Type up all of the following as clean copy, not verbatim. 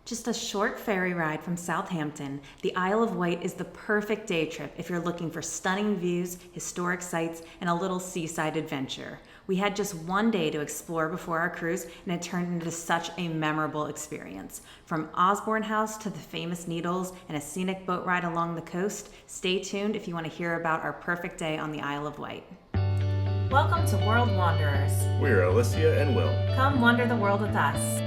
Just a short ferry ride from Southampton, the Isle of Wight is the perfect day trip if you're looking for stunning views, historic sights, and a little seaside adventure. We had just one day to explore before our cruise, and it turned into such a memorable experience. From Osborne House to the famous Needles and a scenic boat ride along the coast, stay tuned if you want to hear about our perfect day on the Isle of Wight. Welcome to World Wanderers. We're Alicia and Will. Come wander the world with us.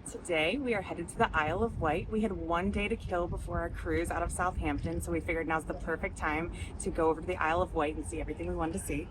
Today we are headed to the Isle of Wight. We had one day to kill before our cruise out of Southampton, so we figured now's the perfect time to go over to the Isle of Wight and see everything we wanted to see.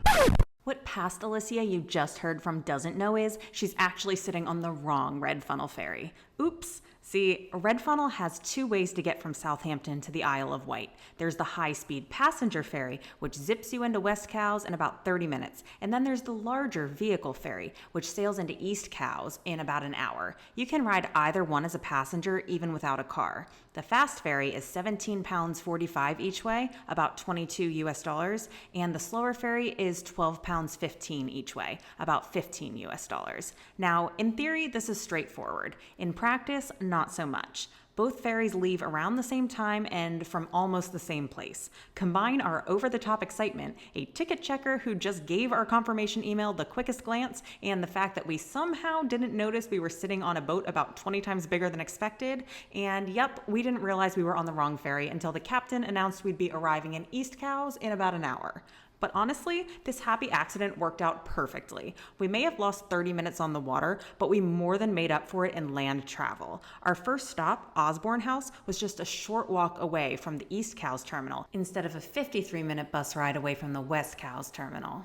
What past Alicia you just heard from doesn't know is she's actually sitting on the wrong red funnel ferry. Oops. See, a red funnel has two ways to get from Southampton to the Isle of Wight. There's the high-speed passenger ferry, which zips you into West Cowes in about 30 minutes. And then there's the larger vehicle ferry, which sails into East Cowes in about an hour. You can ride either one as a passenger, even without a car. The fast ferry is £17.45 each way, about $22 US, and the slower ferry is £12.15 each way, about $15 US. Now, in theory, this is straightforward. In practice, not so much. Both ferries leave around the same time and from almost the same place. Combine our over-the-top excitement, a ticket checker who just gave our confirmation email the quickest glance, and the fact that we somehow didn't notice we were sitting on a boat about 20 times bigger than expected, and yep, we didn't realize we were on the wrong ferry until the captain announced we'd be arriving in East Cowes in about an hour. But honestly, this happy accident worked out perfectly. We may have lost 30 minutes on the water, but we more than made up for it in land travel. Our first stop, Osborne House, was just a short walk away from the East Cowes terminal, instead of a 53-minute bus ride away from the West Cowes terminal.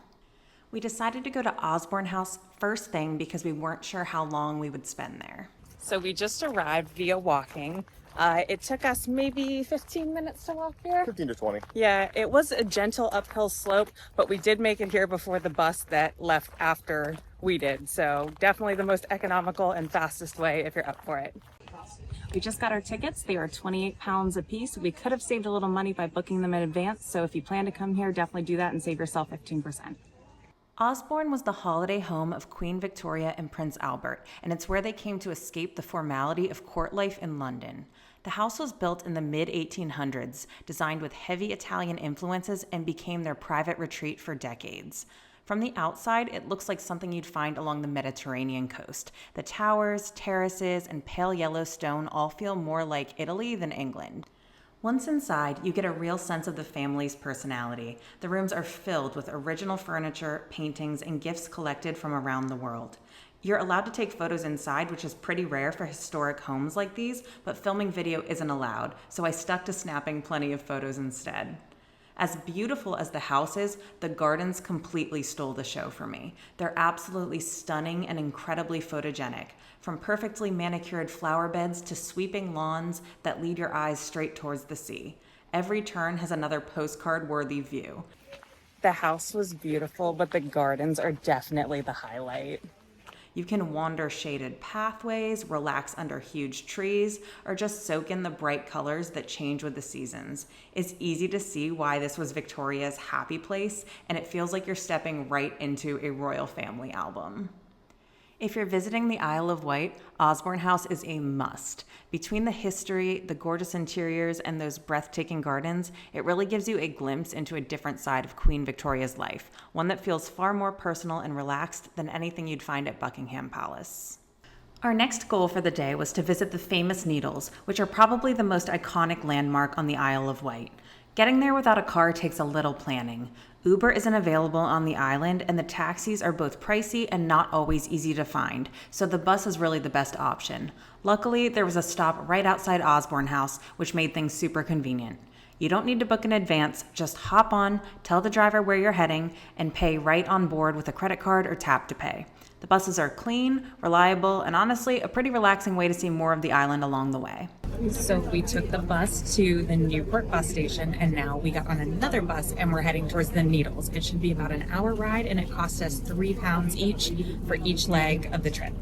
We decided to go to Osborne House first thing because we weren't sure how long we would spend there. So we just arrived via walking. It took us maybe 15 minutes to walk here. 15 to 20. Yeah, it was a gentle uphill slope, but we did make it here before the bus that left after we did. So definitely the most economical and fastest way if you're up for it. We just got our tickets. They are £28 a piece. We could have saved a little money by booking them in advance. So if you plan to come here, definitely do that and save yourself 15%. Osborne was the holiday home of Queen Victoria and Prince Albert, and it's where they came to escape the formality of court life in London. The house was built in the mid-1800s, designed with heavy Italian influences, and became their private retreat for decades. From the outside, it looks like something you'd find along the Mediterranean coast. The towers, terraces, and pale yellow stone all feel more like Italy than England. Once inside, you get a real sense of the family's personality. The rooms are filled with original furniture, paintings, and gifts collected from around the world. You're allowed to take photos inside, which is pretty rare for historic homes like these, but filming video isn't allowed, so I stuck to snapping plenty of photos instead. As beautiful as the house is, the gardens completely stole the show for me. They're absolutely stunning and incredibly photogenic, from perfectly manicured flower beds to sweeping lawns that lead your eyes straight towards the sea. Every turn has another postcard-worthy view. The house was beautiful, but the gardens are definitely the highlight. You can wander shaded pathways, relax under huge trees, or just soak in the bright colors that change with the seasons. It's easy to see why this was Victoria's happy place, and it feels like you're stepping right into a royal family album. If you're visiting the Isle of Wight, Osborne House is a must. Between the history, the gorgeous interiors, and those breathtaking gardens, it really gives you a glimpse into a different side of Queen Victoria's life, one that feels far more personal and relaxed than anything you'd find at Buckingham Palace. Our next goal for the day was to visit the famous Needles, which are probably the most iconic landmark on the Isle of Wight. Getting there without a car takes a little planning. Uber isn't available on the island, and the taxis are both pricey and not always easy to find, so the bus is really the best option. Luckily, there was a stop right outside Osborne House, which made things super convenient. You don't need to book in advance, just hop on, tell the driver where you're heading, and pay right on board with a credit card or tap to pay. The buses are clean, reliable, and honestly, a pretty relaxing way to see more of the island along the way. So we took the bus to the Newport bus station, and now we got on another bus and we're heading towards the Needles. It should be about an hour ride, and it cost us £3 each for each leg of the trip.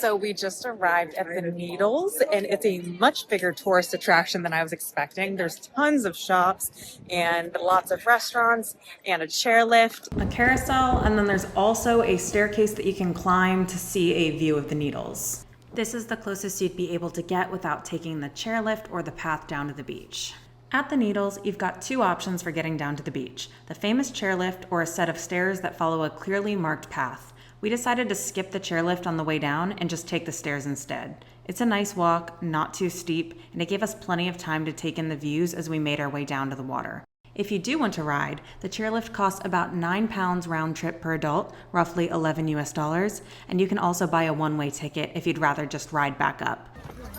So we just arrived at the Needles, and it's a much bigger tourist attraction than I was expecting. There's tons of shops and lots of restaurants and a chairlift, A carousel, and then there's also a staircase that you can climb to see a view of the Needles. This is the closest you'd be able to get without taking the chairlift or the path down to the beach. At the Needles, you've got two options for getting down to the beach: the famous chairlift or a set of stairs that follow a clearly marked path. We decided to skip the chairlift on the way down and just take the stairs instead. It's a nice walk, not too steep, and it gave us plenty of time to take in the views as we made our way down to the water. If you do want to ride, the chairlift costs about £9 round trip per adult, roughly $11 US, and you can also buy a one-way ticket if you'd rather just ride back up.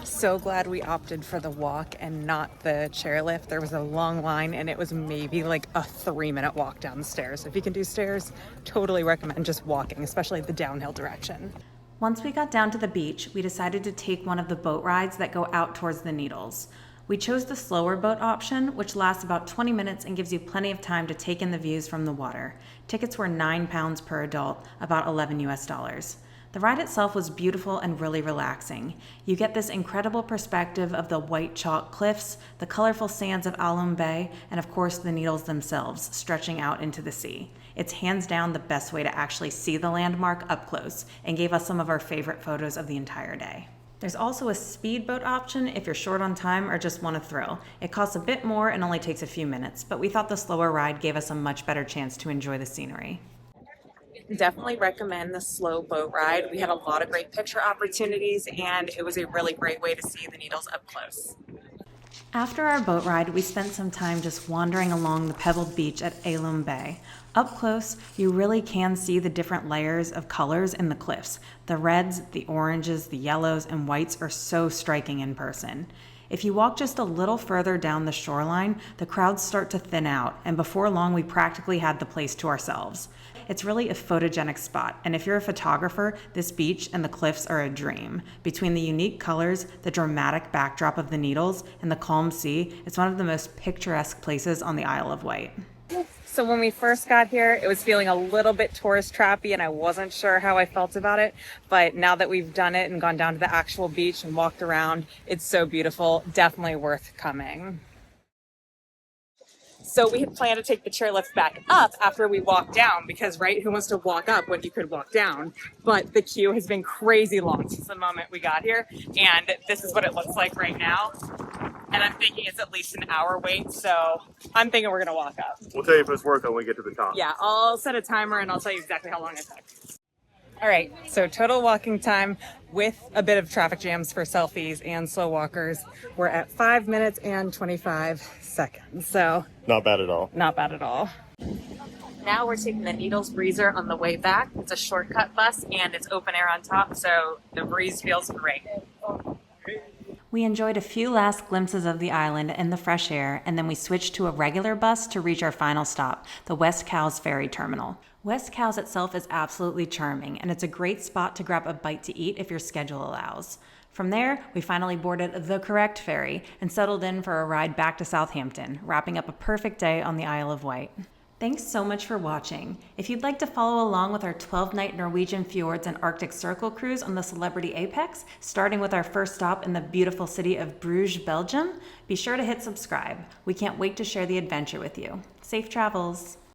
So glad we opted for the walk and not the chairlift. There was a long line and it was maybe like a 3-minute walk down the stairs. If you can do stairs, totally recommend just walking, especially the downhill direction. Once we got down to the beach, we decided to take one of the boat rides that go out towards the Needles. We chose the slower boat option, which lasts about 20 minutes and gives you plenty of time to take in the views from the water. Tickets were £9 per adult, about $11 US. The ride itself was beautiful and really relaxing. You get this incredible perspective of the white chalk cliffs, the colorful sands of Alum Bay, and of course the Needles themselves stretching out into the sea. It's hands down the best way to actually see the landmark up close and gave us some of our favorite photos of the entire day. There's also a speedboat option if you're short on time or just want a thrill. It costs a bit more and only takes a few minutes, but we thought the slower ride gave us a much better chance to enjoy the scenery. Definitely recommend the slow boat ride. We had a lot of great picture opportunities and it was a really great way to see the Needles up close. After our boat ride, we spent some time just wandering along the pebbled beach at Alum Bay. Up close, you really can see the different layers of colors in the cliffs. The reds, the oranges, the yellows, and whites are so striking in person. If you walk just a little further down the shoreline, the crowds start to thin out, and before long we practically had the place to ourselves. It's really a photogenic spot, and if you're a photographer, this beach and the cliffs are a dream. Between the unique colors, the dramatic backdrop of the Needles, and the calm sea, it's one of the most picturesque places on the Isle of Wight. So when we first got here, it was feeling a little bit tourist trappy and I wasn't sure how I felt about it. But now that we've done it and gone down to the actual beach and walked around, it's so beautiful. Definitely worth coming. So we had planned to take the chairlift back up after we walked down because, right, who wants to walk up when you could walk down? But the queue has been crazy long since the moment we got here. And this is what it looks like right now. And I'm thinking it's at least an hour wait. So I'm thinking we're going to walk up. We'll tell you if it's working when we get to the top. Yeah, I'll set a timer and I'll tell you exactly how long it took. All right, so total walking time with a bit of traffic jams for selfies and slow walkers. We're at 5 minutes and 25 seconds. So Not bad at all. not bad at all. Now we're taking the Needles Breezer on the way back. It's a shortcut bus and it's open air on top, so the breeze feels great. We enjoyed a few last glimpses of the island in the fresh air, and then we switched to a regular bus to reach our final stop, the West Cowes Ferry Terminal. West Cowes itself is absolutely charming, and it's a great spot to grab a bite to eat if your schedule allows. From there, we finally boarded the correct ferry and settled in for a ride back to Southampton, wrapping up a perfect day on the Isle of Wight. Thanks so much for watching. If you'd like to follow along with our 12-night Norwegian fjords and Arctic Circle cruise on the Celebrity Apex, starting with our first stop in the beautiful city of Bruges, Belgium, be sure to hit subscribe. We can't wait to share the adventure with you. Safe travels!